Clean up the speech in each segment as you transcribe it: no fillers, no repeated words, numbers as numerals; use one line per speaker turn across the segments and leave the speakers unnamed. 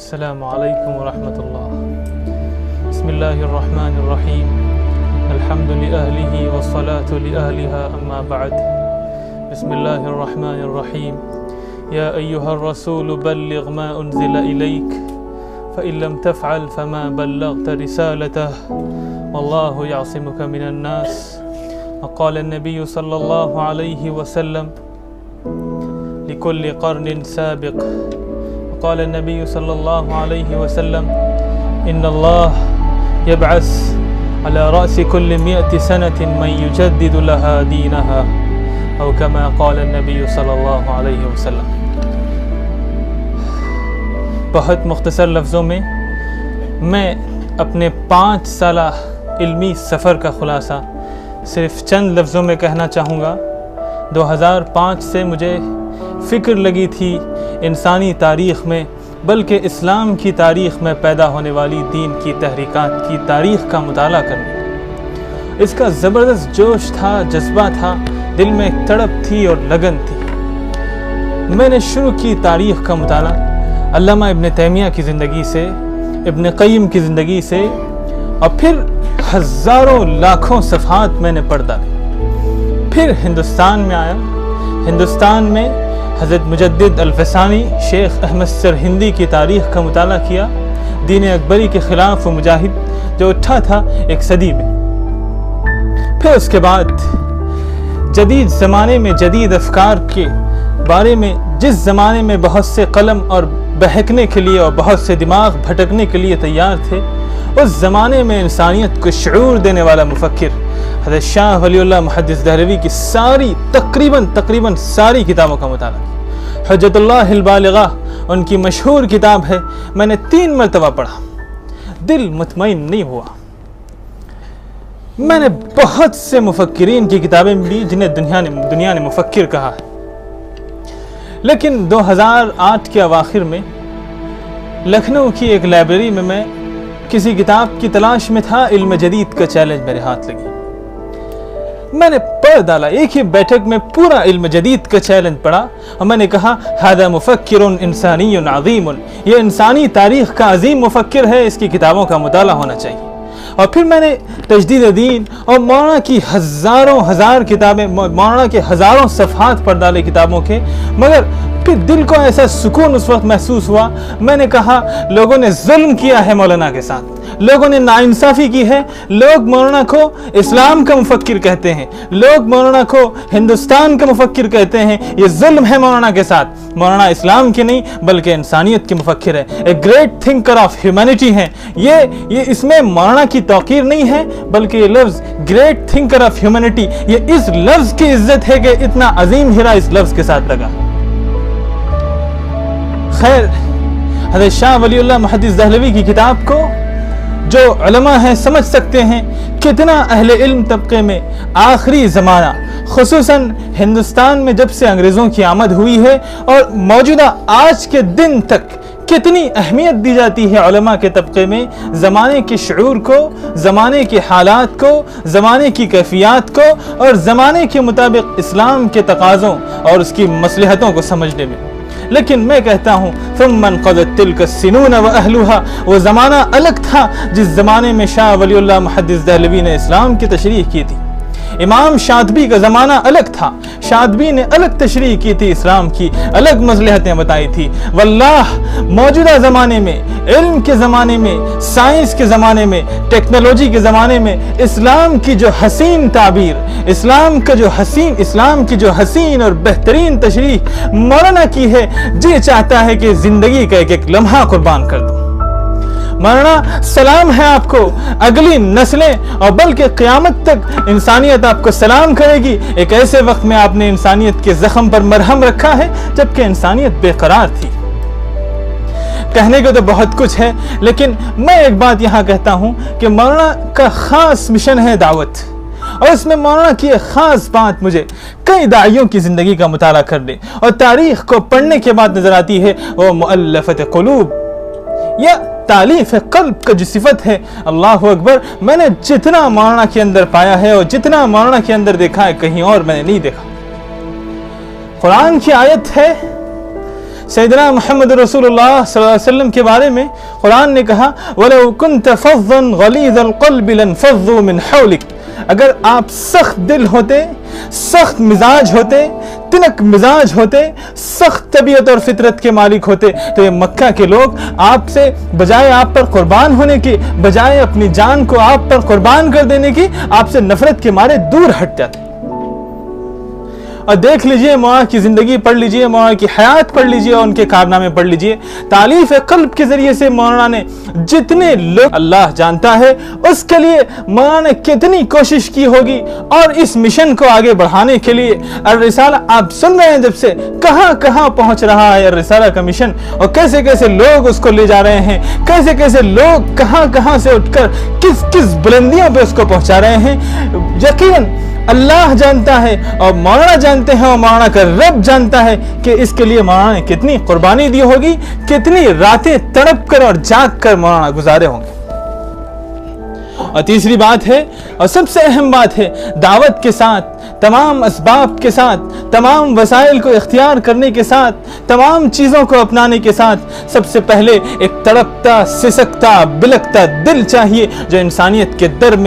السلام علیکم ورحمۃ اللہ۔ بسم اللہ الرحمن الرحیم، الحمد لأہلہ والصلاة لأہلها اما بعد۔ بسم اللہ الرحمن الرحیم، یا ایہا الرسول بلغ ما انزل الیک فإن لم تفعل فما بلغت رسالته واللہ یعصمک من الناس۔ وقال النبی صلی اللہ علیہ وسلم لكل قرن سابق۔ قال النبي صلى الله عليه وسلم إن الله يبعث على رأس كل 100 سنة من يجدد لها دينها أو كما قال النبي صلى الله عليه وسلم۔ بہت مختصر لفظوں میں اپنے 5 سالہ علمی سفر کا خلاصہ صرف چند لفظوں میں کہنا چاہوں گا۔ 2005 سے مجھے فکر لگی تھی انسانی تاریخ میں بلکہ اسلام کی تاریخ میں پیدا ہونے والی دین کی تحریکات کی تاریخ کا مطالعہ کرنے۔ اس کا زبردست جوش تھا، جذبہ تھا، دل میں ایک تڑپ تھی اور لگن تھی۔ میں نے شروع کی تاریخ کا مطالعہ علامہ ابن تیمیہ کی زندگی سے، ابن قیم کی زندگی سے، اور پھر ہزاروں لاکھوں صفحات میں نے پڑھ ڈالے۔ پھر ہندوستان میں آیا۔ ہندوستان میں حضرت مجدد الفسانی شیخ احمد سرہندی کی تاریخ کا مطالعہ کیا۔ دین اکبری کے خلاف وہ مجاہد جو اٹھا تھا ایک صدی میں۔ پھر اس کے بعد جدید زمانے میں جدید افکار کے بارے میں، جس زمانے میں بہت سے قلم اور بہکنے کے لیے اور بہت سے دماغ بھٹکنے کے لیے تیار تھے، اس زمانے میں انسانیت کو شعور دینے والا مفکر حضرت شاہ ولی اللہ محدث دہلوی کی تقریباً ساری کتابوں کا مطالعہ کیا۔ حجت اللہ البالغہ ان کی مشہور کتاب ہے، میں نے 3 مرتبہ پڑھا، دل مطمئن نہیں ہوا۔ میں نے بہت سے مفکرین کی کتابیں بھی جنہیں دنیا نے مفکر کہا ہے، لیکن 2008 کے اواخر میں لکھنؤ کی ایک لائبریری میں کسی کتاب کی تلاش میں تھا۔ علم جدید کا چیلنج میرے ہاتھ لگی، میں نے پڑھ ڈالا۔ ایک ہی بیٹھک میں پورا علم جدید کا چیلنج پڑھا اور میں نے کہا ھذا مفکر انسانی عظیم، یہ انسانی تاریخ کا عظیم مفکر ہے، اس کی کتابوں کا مطالعہ ہونا چاہیے۔ اور پھر میں نے تجدید دین اور مولانا کی ہزار کتابیں، مولانا کے ہزاروں صفحات پڑھ ڈالے کتابوں کے، مگر پھر دل کو ایسا سکون اس وقت محسوس ہوا۔ میں نے کہا لوگوں نے ظلم کیا ہے مولانا کے ساتھ، لوگوں نے ناانصافی کی ہے۔ لوگ مولانا کو اسلام کا مفکر کہتے ہیں، لوگ مولانا کو ہندوستان کا مفکر کہتے ہیں، یہ ظلم ہے مولانا کے ساتھ۔ مولانا اسلام کے نہیں بلکہ انسانیت کے مفکر ہے، ایک گریٹ تھنکر آف ہیومینٹی ہیں۔ یہ اس میں مولانا کی توقیر نہیں ہے بلکہ یہ لفظ گریٹ تھنکر آف ہیومینٹی، یہ اس لفظ کی عزت ہے کہ اتنا عظیم ہیرا اس لفظ کے ساتھ لگا۔ خیر، حضرت شاہ ولی اللہ محدث دہلوی کی کتاب کو جو علماء ہیں سمجھ سکتے ہیں کتنا اہل علم طبقے میں آخری زمانہ، خصوصاً ہندوستان میں جب سے انگریزوں کی آمد ہوئی ہے اور موجودہ آج کے دن تک کتنی اہمیت دی جاتی ہے علماء کے طبقے میں زمانے کے شعور کو، زمانے کے حالات کو، زمانے کی کیفیات کو اور زمانے کے مطابق اسلام کے تقاضوں اور اس کی مصلحتوں کو سمجھنے میں۔ لیکن میں کہتا ہوں ثم انقضت تلک السنون واہلها، وہ زمانہ الگ تھا جس زمانے میں شاہ ولی اللہ محدث دہلوی نے اسلام کی تشریح کی تھی۔ امام شاطبی کا زمانہ الگ تھا، شاطبی نے الگ تشریح کی تھی اسلام کی، الگ مصلحتیں بتائی تھی۔ واللہ موجودہ زمانے میں، علم کے زمانے میں، سائنس کے زمانے میں، ٹیکنالوجی کے زمانے میں اسلام کی جو حسین تعبیر، اسلام کی جو حسین اور بہترین تشریح مولانا کی ہے، جی چاہتا ہے کہ زندگی کا ایک لمحہ قربان کر دوں۔ مولانا سلام ہے آپ کو، اگلی نسلیں اور بلکہ قیامت تک انسانیت آپ کو سلام کرے گی۔ ایک ایسے وقت میں آپ نے انسانیت کے زخم پر مرہم رکھا ہے جبکہ انسانیت بے قرار تھی۔ کہنے کو تو بہت کچھ ہے لیکن میں ایک بات یہاں کہتا ہوں کہ مولانا کا خاص مشن ہے دعوت، اور اس میں مولانا کی ایک خاص بات مجھے کئی داعیوں کی زندگی کا مطالعہ کرنے اور تاریخ کو پڑھنے کے بعد نظر آتی ہے، وہ مؤلفت قلوب یا تالیف قلب کا جو صفت ہے۔ اللہ اکبر، میں نے جتنا مولانا کے اندر پایا ہے اور جتنا مولانا کے اندر دیکھا ہے کہیں اور میں نے نہیں دیکھا۔ قرآن کی آیت ہے सैयदना मोहम्मद रसूलुल्लाह सल्लल्लाहु अलैहि वसल्लम के बारे में कुरान ने कहा, वलौ कुन्त फज़्ज़न गलीज़ल क़ल्बि लनफ़ज़्ज़ू मिन हौलिक, अगर आप सख्त दिल होते, सख्त मिजाज होते, तिनक मिजाज होते, सख्त तबीयत और फितरत के मालिक होते, तो ये मक्का के लोग आपसे बजाय आप पर कुर्बान होने की, बजाय अपनी जान को आप पर कुर्बान कर देने की, आपसे नफरत के मारे दूर हट जाते। और देख लीजिए मौला की ज़िंदगी पढ़ लीजिए, मौला की हयात पढ़ लीजिए और उनके कारनामे पढ़ लीजिए। तालीफ क़ल्ब के ज़रिए से मौलाना ने जितने लोग अल्लाह जानता है उसके लिए मौलाना ने कितनी कोशिश की होगी, और इस मिशन को आगे बढ़ाने के लिए अर-रिसाला आप सुन रहे हैं जब से, कहाँ कहाँ पहुँच रहा है अर-रिसाला का मिशन, और कैसे कैसे लोग उसको ले जा रहे हैं, कैसे कैसे लोग कहाँ कहाँ से उठकर किस किस बुलंदियों पे उसको पहुँचा रहे हैं। यकीनन अल्लाह जानता है और मौलाना जानते हैं और मौलाना का रब जानता है कि इसके लिए मौलाना ने कितनी कुर्बानी दी होगी, कितनी रातें तड़प कर और जाग कर मौलाना गुजारे होंगे। और तीसरी बात है और सबसे अहम बात है, दावत के साथ, तमाम असबाब के साथ, तमाम वसाइल को इख्तियार करने के साथ, तमाम चीज़ों को अपनाने के साथ सबसे पहले एक तड़पता, सिसकता, बिलकता दिल चाहिए, जो इंसानियत के दर्द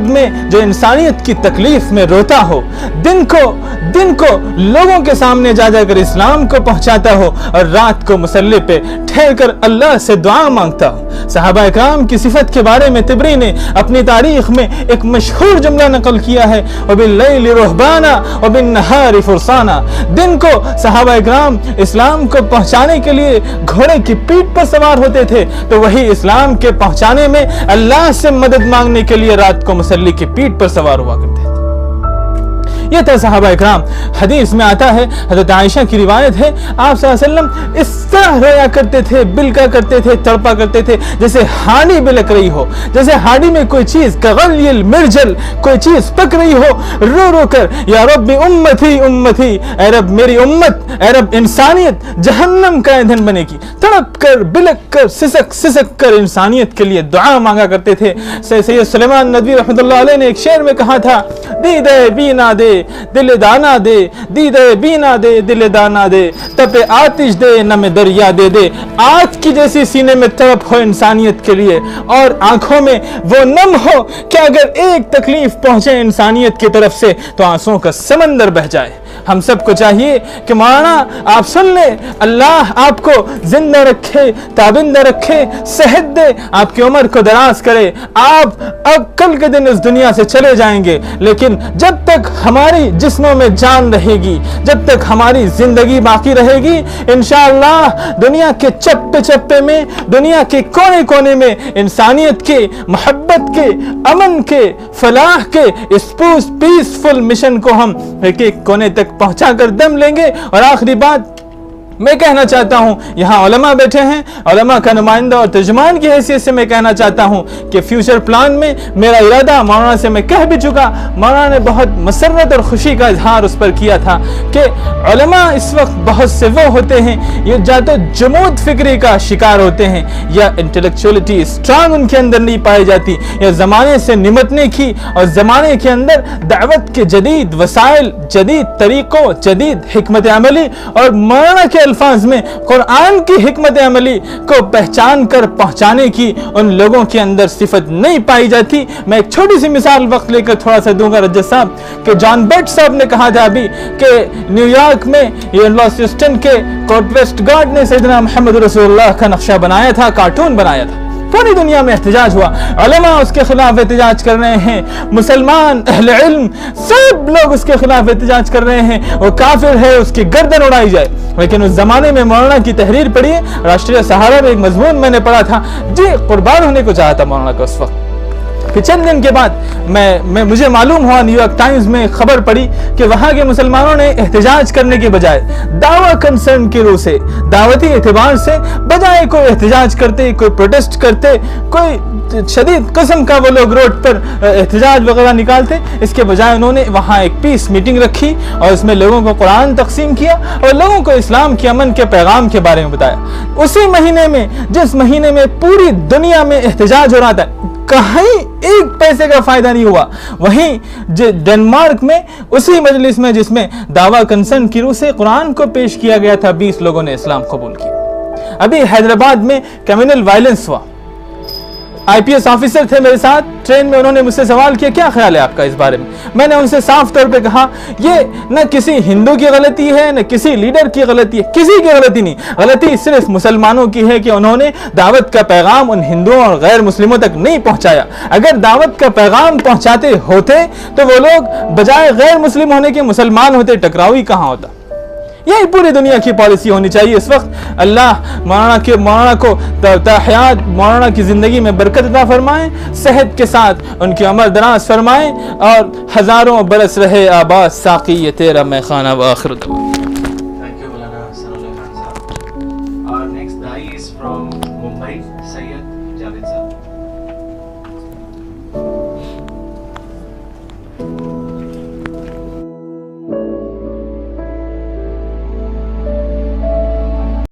में, जो इंसानियत की तकलीफ में रोता हो, दिन को लोगों के सामने जा जाकर इस्लाम को पहुंचाता हो, और रात को मुसल्ले पे ठहर कर अल्लाह से दुआ मांगता हो। सहाबा इकराम की सिफत के बारे में तिबरी ने अपनी तारीख में एक मशहूर जुमला नकल किया है, वबिल्लैलि रुहबाना वबिन्नहारि फुरसाना। दिन को सहाबा इकराम इस्लाम को पहुंचाने के लिए घोड़े की पीठ पर सवार होते थे, तो वही इस्लाम के पहुंचाने में अल्लाह से मदद मांगने के लिए रात को मुसल्ली की पीठ पर सवार हुआ करते थे। ये था सहाबा इकराम। हदीस में आता है, हज़रत आयशा की रिवायत है, आप सल्लल्लाहु अलैहि वसल्लम इस तरह रोया करते थे, बिलका करते थे, तड़पा करते थे, जैसे हांडी बिलक रही हो, जैसे हांडी में कोई चीज कगलियल मिर्जल, कोई चीज पक रही हो, रो रो कर, या रब्बी उम्मती उम्मती, ऐ रब मेरी उम्मत, ऐ रब इंसानियत जहन्नम का ईंधन बनेगी। तड़प कर, बिलक कर, सिसक कर इंसानियत के लिए दुआ मांगा करते थे। सैयद सुलेमान नदवी रहमतुल्लाह अलैह ने एक शेर में कहा था, दीदे बीना दे दिल दाना दे, दीदे बीना दे दिल दाना दे, तपे आतिश दे नमे दरिया दे दे। आग की जैसी सीने में तड़प हो इंसानियत के लिए, और आंखों में वो नम हो कि अगर एक तकलीफ पहुंचे इंसानियत की तरफ से तो आंसुओं का समंदर बह जाए। हम सबको चाहिए कि मौलाना आप सुन ले, अल्लाह आपको जिंदा रखे, ताबिंदा रखे, सेहत दे, आपकी उम्र को दराज करे। आप अब कल के दिन इस दुनिया से चले जाएंगे, लेकिन जब तक हमारी जिस्मों में जान रहेगी, जब तक हमारी जिंदगी बाकी रहेगी, इंशाअल्लाह दुनिया के चप्पे चप्पे में, दुनिया के कोने कोने में इंसानियत के, मोहब्बत के, अमन के, फलाह के इस पीसफुल मिशन को हम एक एक कोने तक पहुंचा कर दम लेंगे। और आखिरी बात मैं कहना चाहता हूं, यहाँ उलमा बैठे हैं, उलमा का नुमाइंदा और तर्जुमान की हैसियत से मैं कहना चाहता हूं कि फ्यूचर प्लान में मेरा इरादा मौलाना से मैं कह भी चुका, मौलाना ने बहुत मसरत और खुशी का इजहार उस पर किया था कि उलमा इस वक्त बहुत से वो होते हैं, ये या तो जमूद फिक्री का शिकार होते हैं, या इंटेलेक्चुअलिटी स्ट्रांग उनके अंदर नहीं पाई जाती, या ज़माने से निमटने की और ज़माने के अंदर दावत के जदीद वसाइल, जदीद तरीक़ों, जदीद हिकमत अमली और मौलाना के अल्फाज में कुरान की हिकमत अमली को पहचान कर पहुंचाने की उन लोगों के अंदर सिफत नहीं पाई जाती। मैं एक छोटी सी मिसाल वक्त लेकर थोड़ा सा दूंगा रजत साहब, कि जॉन बेट साहब ने कहा था अभी कि न्यूयॉर्क में ये लॉस ह्यूस्टन के कोर्ट वेस्ट गार्ड ने सैयदना मोहम्मद रसूलुल्लाह का नक्शा बनाया था, कार्टून बनाया था, पूरी दुनिया में एहतजाज हुआ, उलमा उसके खिलाफ एहतजाज कर रहे हैं, मुसलमान अहले इल्म सब लोग उसके खिलाफ एहतजाज कर रहे हैं, वो काफिर है उसकी गर्दन उड़ाई जाए। लेकिन उस जमाने में मौलाना की तहरीर पढ़ी, राष्ट्रीय सहारा में एक मजमून मैंने पढ़ा था, जी कुर्बान होने को चाहा था मौलाना का उस वक्त। फिर चंद दिन के बाद मुझे मालूम हुआ, न्यूयॉर्क टाइम्स में खबर पड़ी कि वहां के मुसलमानों ने एहतजाज करने के बजाय दावा कंसर्न की रूह से, दावती एतबार से बजाय कोई एहतजाज करते, कोई प्रोटेस्ट करते, कोई शदीद किस्म का वो लोग रोड पर एहतजाज वगैरह निकालते, इसके बजाय उन्होंने वहाँ एक पीस मीटिंग रखी और इसमें लोगों को कुरान तकसीम किया और लोगों को इस्लाम के अमन के पैगाम के बारे में बताया। उसी महीने में, जिस महीने में पूरी दुनिया में एहतजाज हो रहा था, कहीं एक पैसे का फायदा नहीं हुआ। वहीं डेनमार्क में उसी मजलिस में जिसमें दावा कंसर्न की रूह से कुरान को पेश किया गया था, 20 लोगों ने इस्लाम कबूल किया। अभी हैदराबाद में कम्युनल वायलेंस हुआ, आईपीएस ऑफिसर थे मेरे साथ ट्रेन में, उन्होंने मुझसे सवाल किया क्या ख्याल है आपका इस बारे में। मैंने उनसे साफ तौर पे कहा ये न किसी हिंदू की गलती है न किसी लीडर की गलती है, किसी की गलती नहीं, गलती सिर्फ मुसलमानों की है कि उन्होंने दावत का पैगाम उन हिंदुओं और गैर मुस्लिमों तक नहीं पहुंचाया। अगर दावत का पैगाम पहुंचाते होते तो वो लोग बजाय गैर मुस्लिम होने के मुसलमान होते, टकराव ही कहाँ होता। यही पूरी दुनिया की पॉलिसी होनी चाहिए इस वक्त। अल्लाह मौलाना को हयात मौलाना की ज़िंदगी में बरकत अता फरमाए, सेहत के साथ उनकी उम्र दराज फरमाए और हज़ारों बरस रहे आबाद साक़ी ये तेरा मैं खाना व आखिर दुआ।
Thank you, Maulana Sanullah Khan sahab. Our next dai is from Mumbai, Sayyid Javed sahab.